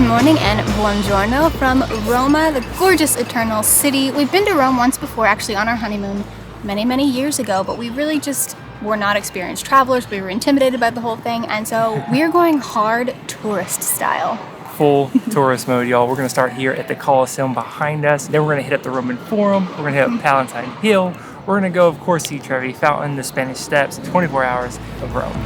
morning and buongiorno from Roma, the gorgeous eternal city. We've been to Rome once before, actually on our honeymoon many years ago, but we really just were not experienced travelers. We were intimidated by the whole thing, and so we're going hard tourist style. Full tourist mode, y'all. We're gonna start here at the Colosseum behind us. Then we're gonna hit up the Roman Forum. We're gonna hit up Palatine Hill. We're gonna go, of course, see Trevi Fountain, the Spanish Steps, 24 hours of Rome.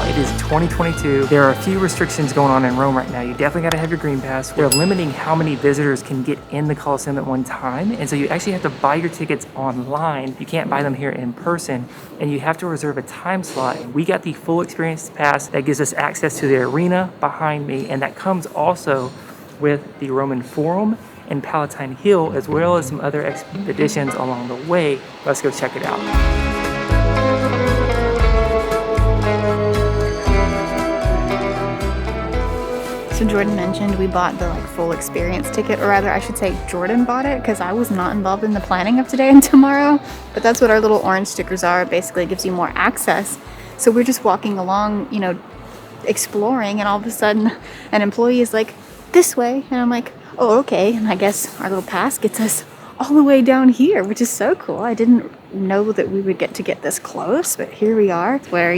It is 2022. There are a few restrictions going on in Rome right now. You definitely got to have your green pass. They're limiting how many visitors can get in the Colosseum at one time. And so you actually have to buy your tickets online. You can't buy them here in person. And you have to reserve a time slot. We got the full experience pass that gives us access to the arena behind me. And that comes also with the Roman Forum and Palatine Hill, as well as some other expeditions along the way. Let's go check it out. So Jordan mentioned we bought the full experience ticket, or rather I should say Jordan bought it because I was not involved in the planning of today and tomorrow. But that's what our little orange stickers are. It basically gives you more access. So we're just walking along, exploring, and all of a sudden an employee is like, this way. And I'm like, oh, okay. And I guess our little pass gets us all the way down here, which is so cool. I didn't know that we would get this close, but here we are, where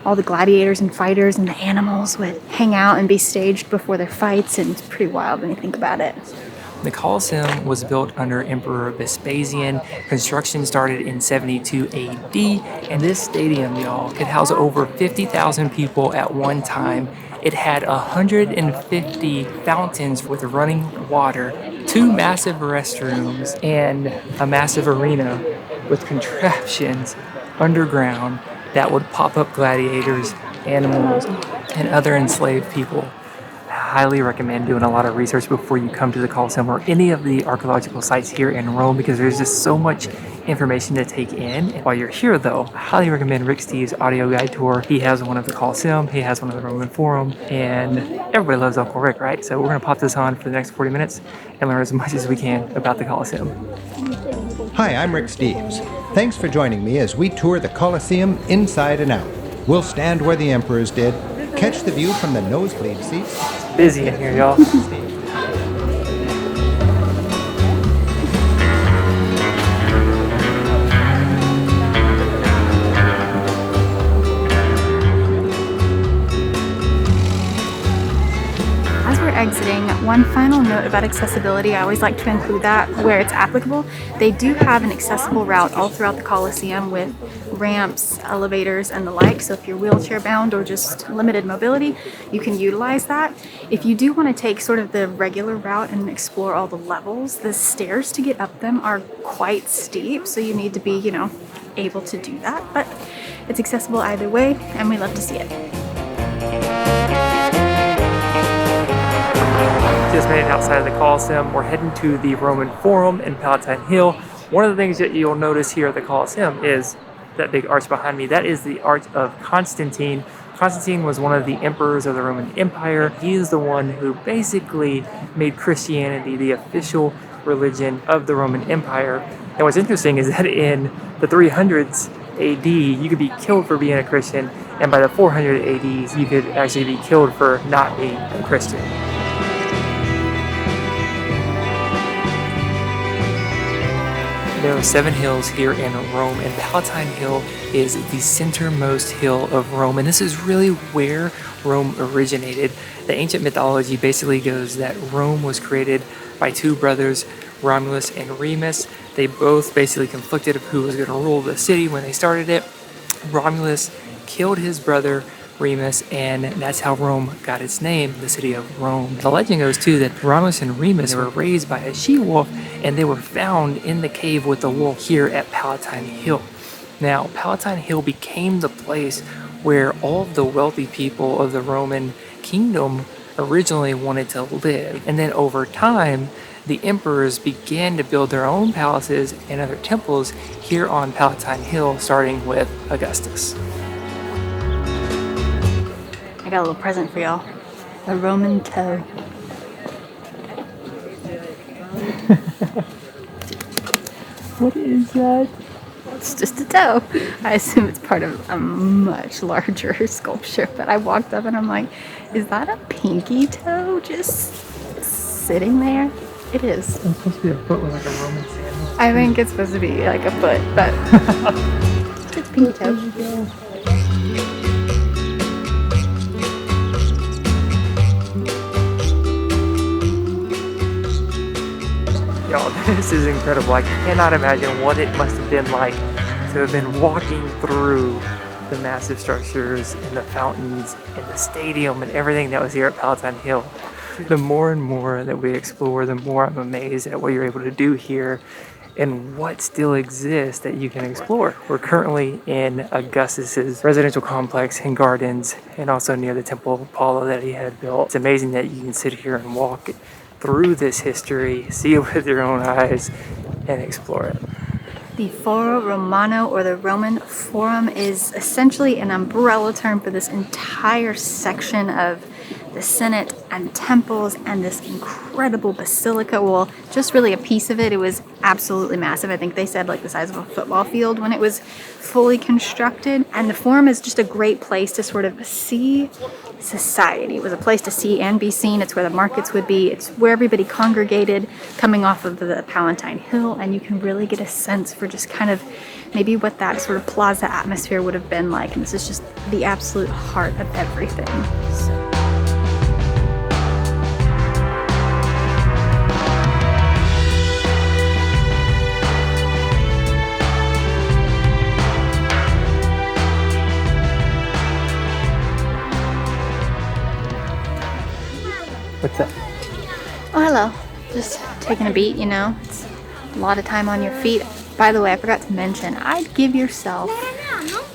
all the gladiators and fighters and the animals would hang out and be staged before their fights, and it's pretty wild when you think about it. The Colosseum was built under Emperor Vespasian. Construction started in 72 AD, and this stadium, y'all, could house over 50,000 people at one time. It had 150 fountains with running water, 2 massive restrooms, and a massive arena with contraptions underground that would pop up gladiators, animals, and other enslaved people. I highly recommend doing a lot of research before you come to the Colosseum or any of the archaeological sites here in Rome, because there's just so much information to take in. And while you're here though, I highly recommend Rick Steve's audio guide tour. He has one of the Colosseum, he has one of the Roman Forum, and everybody loves Uncle Rick, right? So we're gonna pop this on for the next 40 minutes and learn as much as we can about the Colosseum. Hi, I'm Rick Steves. Thanks for joining me as we tour the Colosseum inside and out. We'll stand where the emperors did, catch the view from the nosebleed seats. It's busy in here, y'all. Exiting, one final note about accessibility. I always like to include that where it's applicable. They do have an accessible route all throughout the Colosseum with ramps, elevators, and the like. So if you're wheelchair bound or just limited mobility, you can utilize that. If you do want to take sort of the regular route and explore all the levels, the stairs to get up them are quite steep. So you need to be, able to do that. But it's accessible either way, and we love to see it. Just made it outside of the Colosseum. We're heading to the Roman Forum and Palatine Hill. One of the things that you'll notice here at the Colosseum is that big arch behind me. That is the Arch of Constantine. Constantine was one of the emperors of the Roman Empire. He is the one who basically made Christianity the official religion of the Roman Empire. And what's interesting is that in the 300s AD, you could be killed for being a Christian, and by the 400 ADs, you could actually be killed for not being a Christian. There are 7 hills here in Rome, and Palatine Hill is the centermost hill of Rome, and this is really where Rome originated. The ancient mythology basically goes that Rome was created by 2 brothers, Romulus and Remus. They both basically conflicted of who was going to rule the city when they started it. Romulus killed his brother Remus, and that's how Rome got its name, the city of Rome. The legend goes too that Romulus and Remus were raised by a she-wolf, and they were found in the cave with the wolf here at Palatine Hill. Now, Palatine Hill became the place where all of the wealthy people of the Roman kingdom originally wanted to live. And then over time, the emperors began to build their own palaces and other temples here on Palatine Hill, starting with Augustus. I got a little present for y'all. A Roman toe. What is that? It's just a toe. I assume it's part of a much larger sculpture, but I walked up and I'm like, is that a pinky toe just sitting there? It is. It's supposed to be a foot with like a Roman sandal. I think it's supposed to be like a foot, but it's pinky toe. Y'all, this is incredible. I cannot imagine what it must have been like to have been walking through the massive structures and the fountains and the stadium and everything that was here at Palatine Hill. The more and more that we explore, the more I'm amazed at what you're able to do here and what still exists that you can explore. We're currently in Augustus's residential complex and gardens, and also near the Temple of Apollo that he had built. It's amazing that you can sit here and walk through this history, see it with your own eyes, and explore it. The Foro Romano, or the Roman Forum, is essentially an umbrella term for this entire section of the Senate and temples and this incredible basilica. Well, just really a piece of it. It was absolutely massive. I think they said like the size of a football field when it was fully constructed. And the Forum is just a great place to sort of see society. It was a place to see and be seen. It's where the markets would be. It's where everybody congregated coming off of the Palatine Hill, and you can really get a sense for just kind of maybe what that sort of plaza atmosphere would have been like. And this is just the absolute heart of everything. What's that? Oh, hello. Just taking a beat, you know. It's a lot of time on your feet. By the way, I forgot to mention, I'd give yourself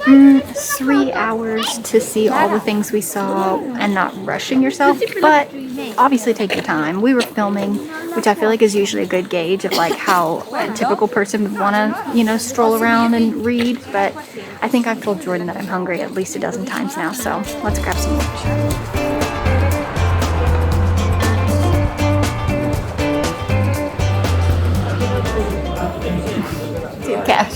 3 hours to see all the things we saw and not rushing yourself, but obviously take your time. We were filming, which I feel like is usually a good gauge of like how a typical person would want to, you know, stroll around and read, but I think I've told Jordan that I'm hungry at least a dozen times now, so let's grab some lunch. Cash.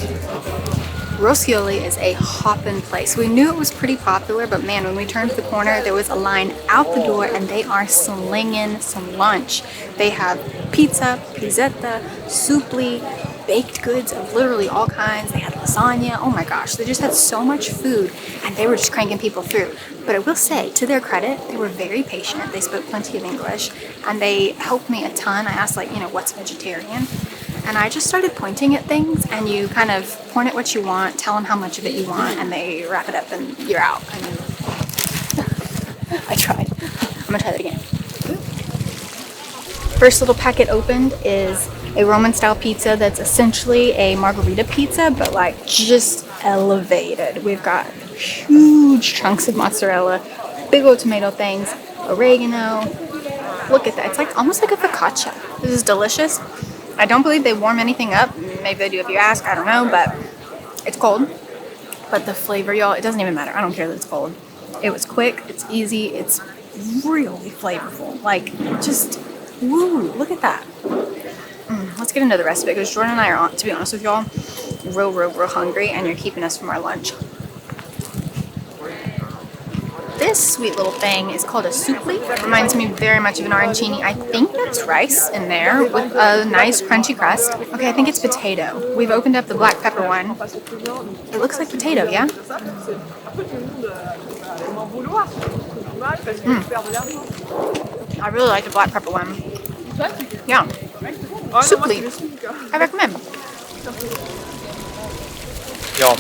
Roscioli is a hoppin' place. We knew it was pretty popular, but man, when we turned the corner, there was a line out the door, and they are slinging some lunch. They have pizza, pizzetta, supli, baked goods of literally all kinds. They had lasagna. Oh my gosh, they just had so much food, and they were just cranking people through. But I will say, to their credit, they were very patient. They spoke plenty of English, and they helped me a ton. I asked, like, you know, what's vegetarian? And I just started pointing at things, and you kind of point at what you want, tell them how much of it you want, and they wrap it up and you're out. I tried. I'm gonna try that again. First little packet opened is a Roman style pizza that's essentially a margarita pizza, but like just elevated. We've got huge chunks of mozzarella, big old tomato things, oregano. Look at that. It's like almost like a focaccia. This is delicious. I don't believe they warm anything up. Maybe they do if you ask. I don't know, but it's cold. But the flavor, y'all, it doesn't even matter. I don't care that it's cold. It was quick. It's easy. It's really flavorful. Like, just, woo, look at that. Let's get into the rest of it, because Jordan and I are, to be honest with y'all, real hungry, and you're keeping us from our lunch. This sweet little thing is called a supli. It reminds me very much of an arancini. I think that's rice in there with a nice crunchy crust. Okay, I think it's potato. We've opened up the black pepper one. It looks like potato, yeah? I really like the black pepper one. Yeah. Supli. I recommend. Y'all,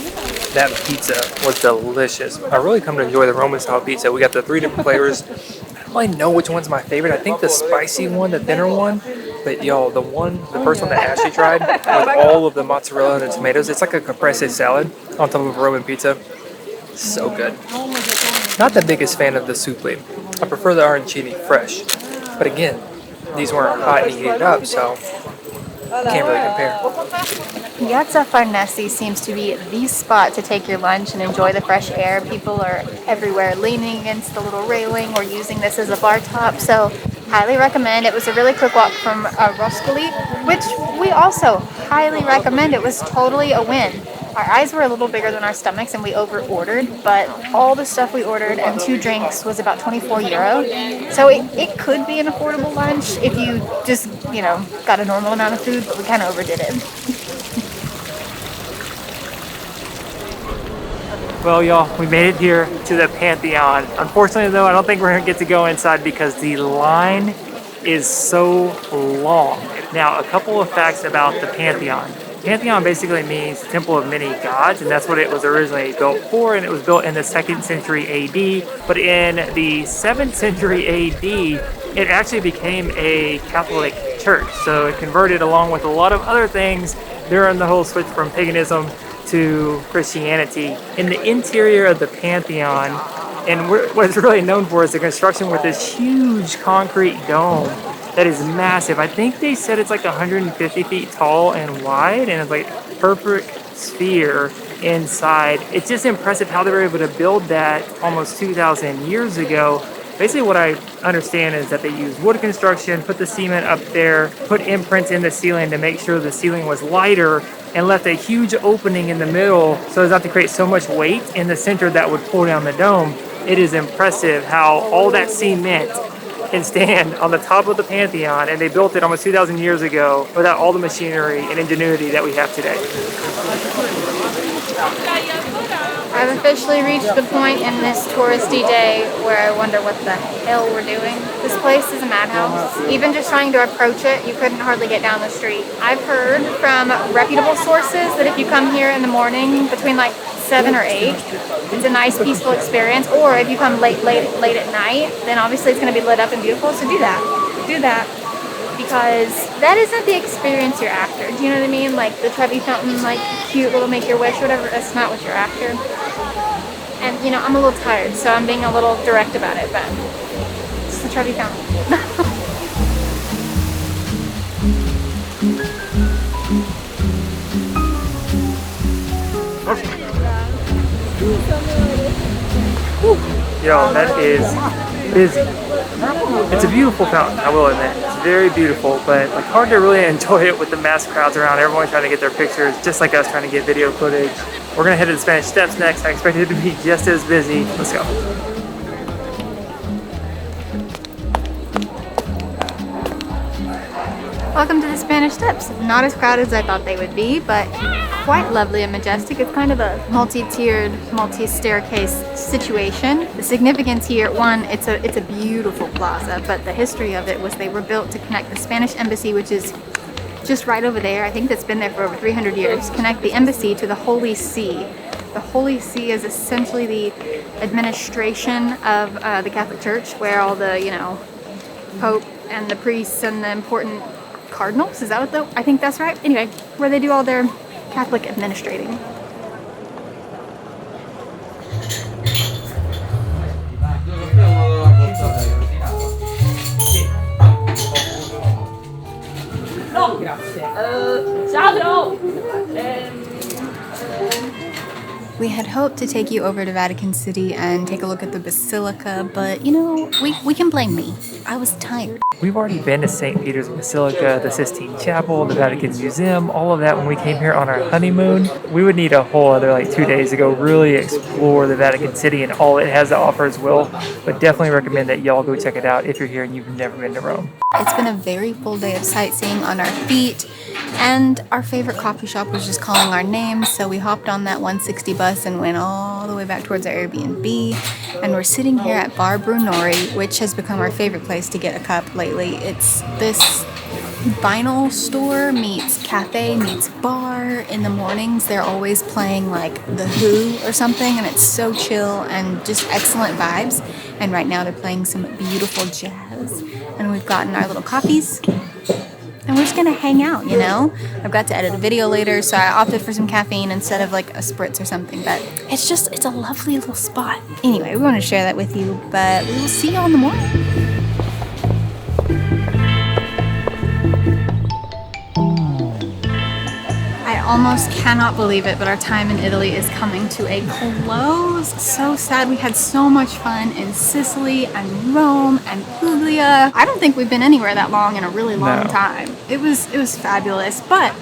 that pizza was delicious. I really come to enjoy the Roman style pizza. We got the 3 different flavors. I don't really know which one's my favorite. I think the spicy one, the thinner one. But y'all, the first one that Ashley tried with all of the mozzarella and the tomatoes, it's like a caprese salad on top of a Roman pizza. So good. Not the biggest fan of the supli. I prefer the arancini fresh. But again, these weren't hot and heated up, so can't really compare. Piazza Farnese seems to be the spot to take your lunch and enjoy the fresh air. People are everywhere leaning against the little railing or using this as a bar top, so highly recommend. It was a really quick walk from Roscioli, which we also highly recommend. It was totally a win. Our eyes were a little bigger than our stomachs and we over-ordered, but all the stuff we ordered and 2 drinks was about 24 euro. So it could be an affordable lunch if you just, you know, got a normal amount of food, but we kind of overdid it. Well, y'all, we made it here to the Pantheon. Unfortunately, though, I don't think we're gonna get to go inside because the line is so long. Now, a couple of facts about the Pantheon. Pantheon basically means Temple of Many Gods, and that's what it was originally built for, and it was built in the 2nd century AD. But in the 7th century AD, it actually became a Catholic church. So it converted along with a lot of other things during the whole switch from paganism to Christianity. In the interior of the Pantheon, and what it's really known for is the construction with this huge concrete dome that is massive. I think they said it's like 150 feet tall and wide, and it's like perfect sphere inside. It's just impressive how they were able to build that almost 2,000 years ago. Basically what I understand is that they used wood construction, put the cement up there, put imprints in the ceiling to make sure the ceiling was lighter, and left a huge opening in the middle so as not to create so much weight in the center that would pull down the dome. It is impressive how all that cement can stand on the top of the Pantheon, and they built it almost 2,000 years ago without all the machinery and ingenuity that we have today. I've officially reached the point in this touristy day where I wonder what the hell we're doing. This place is a madhouse. Even just trying to approach it, you couldn't hardly get down the street. I've heard from reputable sources that if you come here in the morning between like 7 or 8, it's a nice peaceful experience. Or if you come late at night, then obviously it's going to be lit up and beautiful. So do that. Because that isn't the experience you're after. Do you know what I mean? Like the Trevi Fountain, like cute little make your wish, whatever. That's not what you're after. And you know, I'm a little tired, so I'm being a little direct about it, but it's the Trevi Fountain. Yo, that is busy. It's a beautiful fountain, I will admit. It's very beautiful, but like hard to really enjoy it with the mass crowds around. Everyone trying to get their pictures, just like us trying to get video footage. We're gonna head to the Spanish Steps next. I expect it to be just as busy. Let's go. Welcome to the Spanish Steps. Not as crowded as I thought they would be, but quite lovely and majestic. It's kind of a multi-tiered, multi-staircase situation. The significance here, one, it's a beautiful plaza, but the history of it was they were built to connect the Spanish embassy, which is just right over there. I think that's been there for over 300 years. Connect the embassy to the Holy See. The Holy See is essentially the administration of the Catholic Church, where all the, you know, Pope and the priests and the important cardinals, is that what though? I think that's right. Anyway, where they do all their Catholic administrating. No, grazie. Ciao. We had hoped to take you over to Vatican City and take a look at the Basilica, but you know, we can blame me. I was tired. We've already been to St. Peter's Basilica, the Sistine Chapel, the Vatican Museum, all of that when we came here on our honeymoon. We would need a whole other like 2 days to go really explore the Vatican City and all it has to offer as well. But definitely recommend that y'all go check it out if you're here and you've never been to Rome. It's been a very full day of sightseeing on our feet, and our favorite coffee shop was just calling our names, so we hopped on that 160 bus and went all the way back towards our Airbnb, and we're sitting here at Bar Brunori, which has become our favorite place to get a cup lately. It's this vinyl store meets cafe meets bar. In the mornings they're always playing like The Who or something, and it's so chill and just excellent vibes. And right now they're playing some beautiful jazz, and we've gotten our little coffees and we're just gonna hang out, you know. I've got to edit a video later, so I opted for some caffeine instead of like a spritz or something, but it's a lovely little spot. Anyway, we want to share that with you, but we will see you all in the morning. I almost cannot believe it, but our time in Italy is coming to a close. So sad. We had so much fun in Sicily and Rome and Puglia. I don't think we've been anywhere that long in a really long time. It was fabulous, but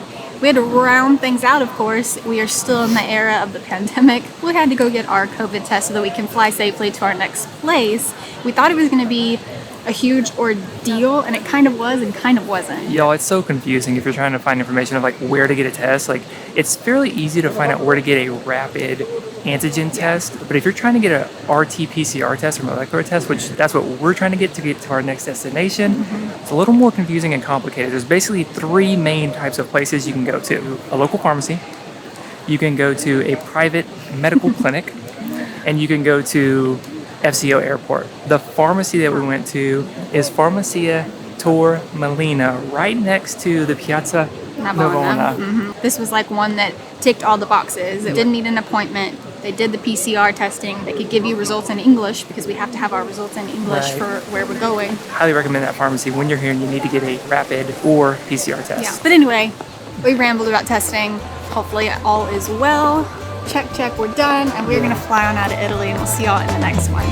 We had to round things out, of course. We are still in the era of the pandemic. We had to go get our COVID test so that we can fly safely to our next place. We thought it was going to be a huge ordeal, and it kind of was and kind of wasn't. Y'all, it's so confusing if you're trying to find information of like where to get a test. Like, it's fairly easy to find out where to get a rapid antigen test, but if you're trying to get a RT-PCR test or molecular test, which that's what we're trying to get to our next destination, it's a little more confusing and complicated. There's basically 3 main types of places you can go to: a local pharmacy, you can go to a private medical clinic, and you can go to FCO Airport. The pharmacy that we went to is Farmacia Tor Molina, right next to the Piazza Navona. This was like one that ticked all the boxes. It didn't need an appointment. They did the PCR testing. They could give you results in English because we have to have our results in English for where we're going. Highly recommend that pharmacy. When you're here and you need to get a rapid or PCR test. Yeah. But anyway, we rambled about testing. Hopefully all is well. Check, we're done, and we're gonna fly on out of Italy, and we'll see y'all in the next one.